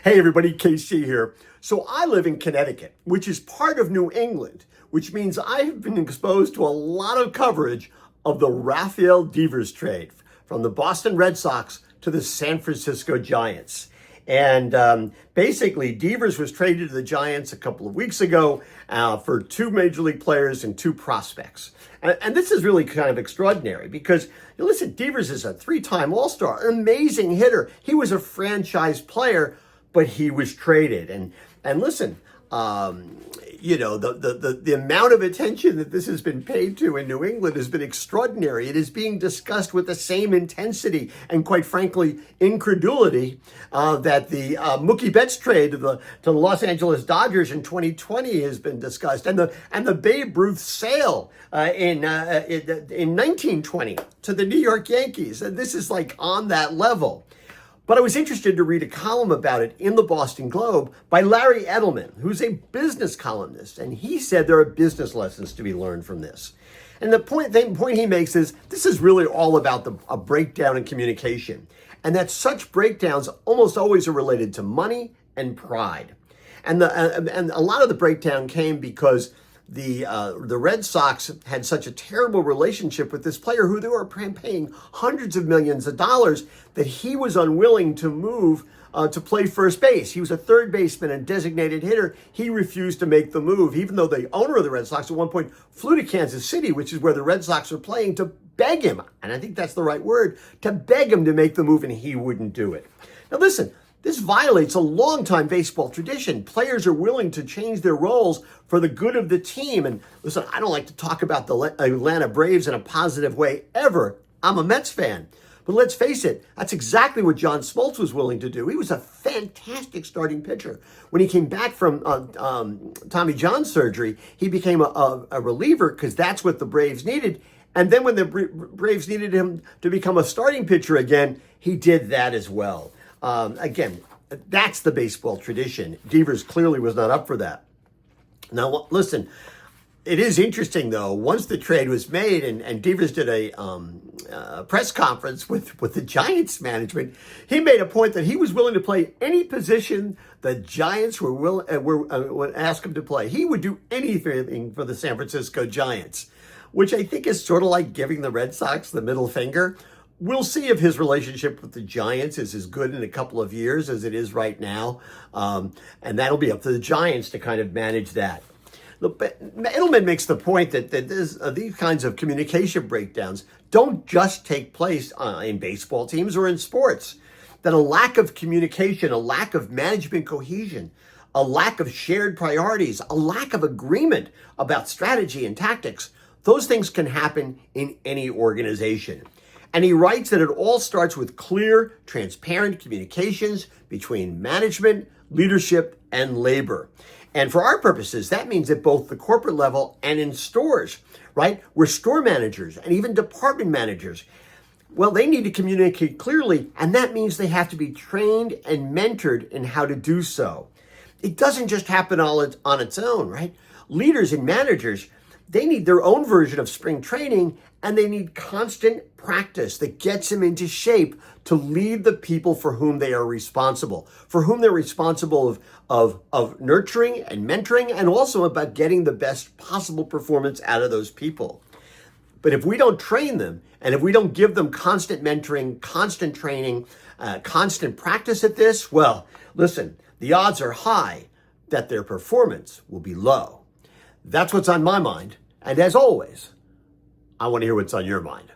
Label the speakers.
Speaker 1: Hey everybody, KC here. So I live in Connecticut, which is part of New England, which means I have been exposed to a lot of coverage of the Rafael Devers trade from the Boston Red Sox to the San Francisco Giants. And basically, Devers was traded to the Giants a couple of weeks ago for two major league players and two prospects. And this is really kind of extraordinary because, listen, Devers is a three-time All-Star, an amazing hitter. He was a franchise player, but he was traded. And listen, the amount of attention that this has been paid to in New England has been extraordinary. It is being discussed with the same intensity and, quite frankly, incredulity that the Mookie Betts trade to the Los Angeles Dodgers in 2020 has been discussed, and the Babe Ruth sale in 1920 to the New York Yankees. And this is like on that level. But I was interested to read a column about it in the Boston Globe by Larry Edelman, who's a business columnist, and he said there are business lessons to be learned from this. And the point he makes is this is really all about a breakdown in communication, and that such breakdowns almost always are related to money and pride. And a lot of the breakdown came because the Red Sox had such a terrible relationship with this player who they were paying hundreds of millions of dollars that he was unwilling to move to play first base. He was a third baseman and designated hitter. He refused to make the move, even though the owner of the Red Sox at one point flew to Kansas City, which is where the Red Sox were playing, to beg him, and I think that's the right word, to beg him to make the move, and he wouldn't do it. Now listen, this violates a long-time baseball tradition. Players are willing to change their roles for the good of the team. And listen, I don't like to talk about the Atlanta Braves in a positive way ever. I'm a Mets fan. But let's face it, that's exactly what John Smoltz was willing to do. He was a fantastic starting pitcher. When he came back from Tommy John surgery, he became a reliever because that's what the Braves needed. And then when the Braves needed him to become a starting pitcher again, he did that as well. Again, that's the baseball tradition. Devers clearly was not up for that. Now, listen, it is interesting, though, once the trade was made and Devers did a press conference with the Giants management, he made a point that he was willing to play any position the Giants would ask him to play. He would do anything for the San Francisco Giants, which I think is sort of like giving the Red Sox the middle finger. We'll see if his relationship with the Giants is as good in a couple of years as it is right now. And that'll be up to the Giants to kind of manage that. Look, Edelman makes the point that these kinds of communication breakdowns don't just take place in baseball teams or in sports. That a lack of communication, a lack of management cohesion, a lack of shared priorities, a lack of agreement about strategy and tactics, those things can happen in any organization. And he writes that it all starts with clear, transparent communications between management, leadership, and labor. And for our purposes, that means at both the corporate level and in stores, right? Where store managers and even department managers, well, they need to communicate clearly, and that means they have to be trained and mentored in how to do so. It doesn't just happen all on its own, right? Leaders and managers, they need their own version of spring training, and they need constant practice that gets them into shape to lead the people for whom they are responsible, for whom they're responsible of nurturing and mentoring, and also about getting the best possible performance out of those people. But if we don't train them, and if we don't give them constant mentoring, constant training, constant practice at this, well, listen, the odds are high that their performance will be low. That's what's on my mind. And as always, I want to hear what's on your mind.